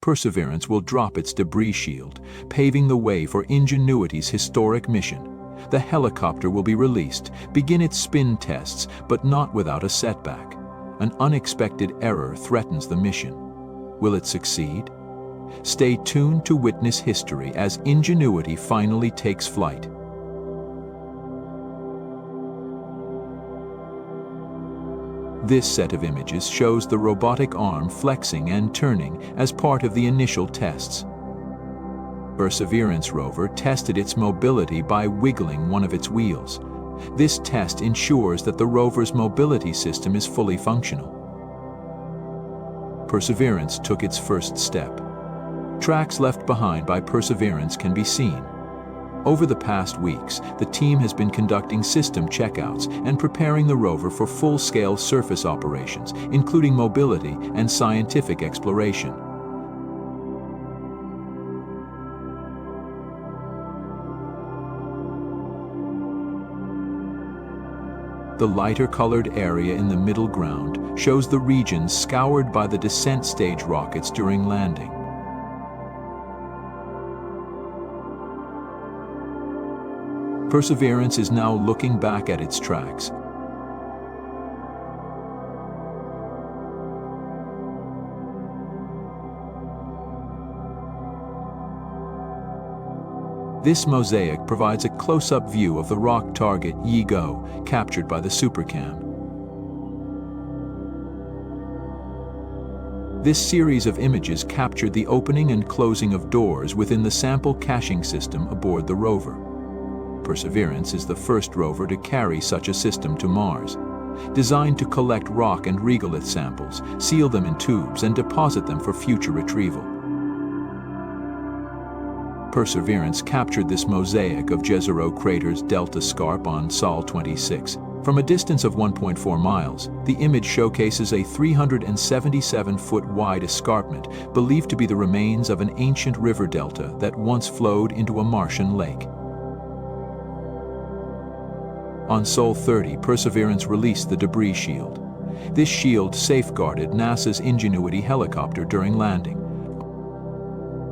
Perseverance will drop its debris shield, paving the way for Ingenuity's historic mission. The helicopter will be released, begin its spin tests, but not without a setback. An unexpected error threatens the mission. Will it succeed? Stay tuned to witness history as Ingenuity finally takes flight. This set of images shows the robotic arm flexing and turning as part of the initial tests. Perseverance rover tested its mobility by wiggling one of its wheels. This test ensures that the rover's mobility system is fully functional. Perseverance took its first step. Tracks left behind by Perseverance can be seen. Over the past weeks, the team has been conducting system checkouts and preparing the rover for full-scale surface operations, including mobility and scientific exploration. The lighter-colored area in the middle ground shows the regions scoured by the descent stage rockets during landing. Perseverance is now looking back at its tracks. This mosaic provides a close-up view of the rock target Yigo, captured by the SuperCam. This series of images captured the opening and closing of doors within the sample caching system aboard the rover. Perseverance is the first rover to carry such a system to Mars. Designed to collect rock and regolith samples, seal them in tubes, and deposit them for future retrieval. Perseverance captured this mosaic of Jezero Crater's Delta Scarp on Sol 26. From a distance of 1.4 miles, the image showcases a 377-foot wide escarpment believed to be the remains of an ancient river delta that once flowed into a Martian lake. On Sol 30, Perseverance released the debris shield. This shield safeguarded NASA's Ingenuity helicopter during landing.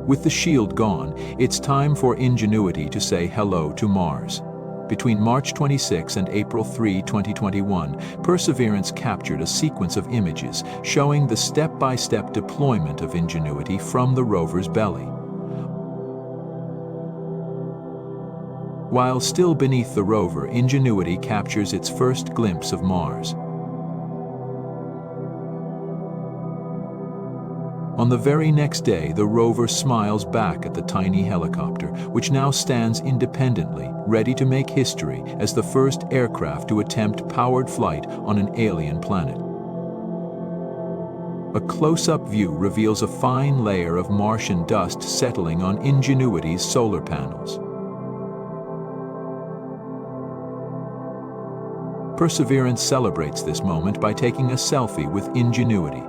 With the shield gone, it's time for Ingenuity to say hello to Mars. Between March 26 and April 3, 2021, Perseverance captured a sequence of images showing the step-by-step deployment of Ingenuity from the rover's belly. While still beneath the rover, Ingenuity captures its first glimpse of Mars. On the very next day, the rover smiles back at the tiny helicopter, which now stands independently, ready to make history as the first aircraft to attempt powered flight on an alien planet. A close-up view reveals a fine layer of Martian dust settling on Ingenuity's solar panels. Perseverance celebrates this moment by taking a selfie with Ingenuity.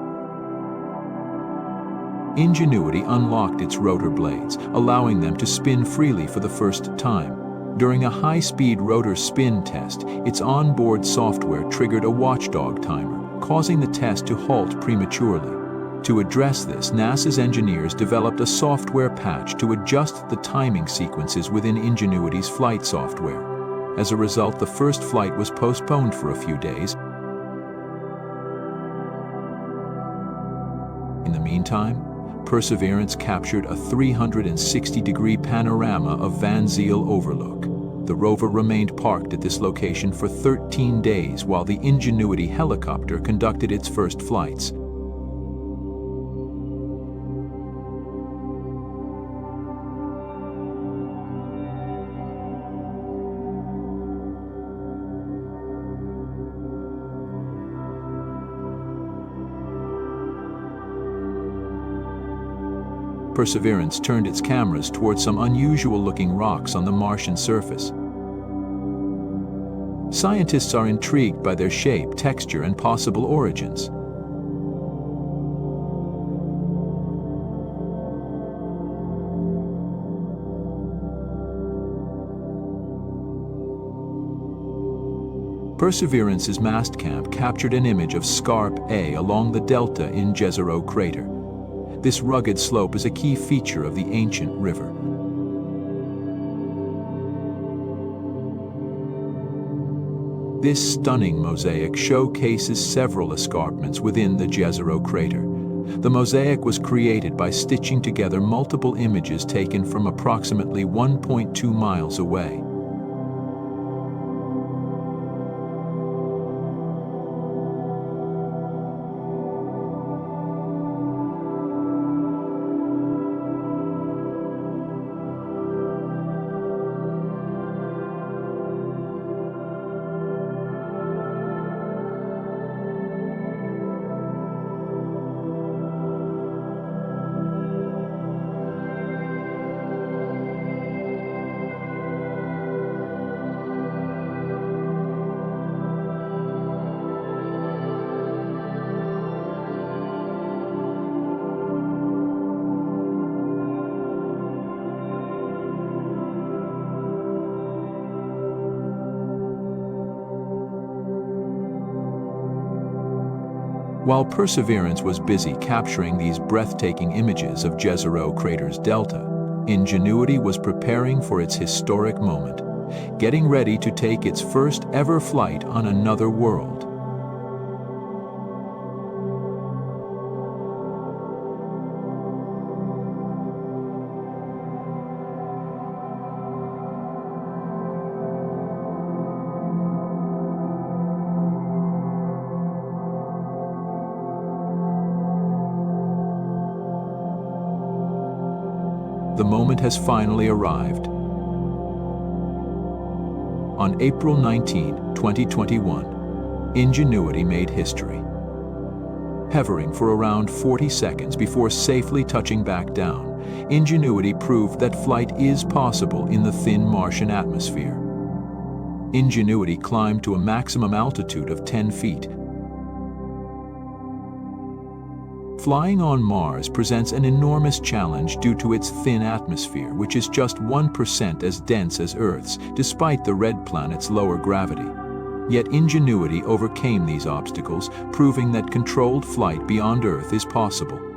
Ingenuity unlocked its rotor blades, allowing them to spin freely for the first time. During a high-speed rotor spin test, its onboard software triggered a watchdog timer, causing the test to halt prematurely. To address this, NASA's engineers developed a software patch to adjust the timing sequences within Ingenuity's flight software. As a result, the first flight was postponed for a few days. In the meantime, Perseverance captured a 360-degree panorama of Van Zyl Overlook. The rover remained parked at this location for 13 days while the Ingenuity helicopter conducted its first flights. Perseverance turned its cameras towards some unusual-looking rocks on the Martian surface. Scientists are intrigued by their shape, texture, and possible origins. Perseverance's mast cam captured an image of Scarp A along the delta in Jezero Crater. This rugged slope is a key feature of the ancient river. This stunning mosaic showcases several escarpments within the Jezero crater. The mosaic was created by stitching together multiple images taken from approximately 1.2 miles away. While Perseverance was busy capturing these breathtaking images of Jezero Crater's delta, Ingenuity was preparing for its historic moment, getting ready to take its first ever flight on another world. The moment has finally arrived. On April 19, 2021, Ingenuity made history. Hovering for around 40 seconds before safely touching back down, Ingenuity proved that flight is possible in the thin Martian atmosphere. Ingenuity climbed to a maximum altitude of 10 feet. Flying on Mars presents an enormous challenge due to its thin atmosphere, which is just 1% as dense as Earth's, despite the red planet's lower gravity. Yet Ingenuity overcame these obstacles, proving that controlled flight beyond Earth is possible.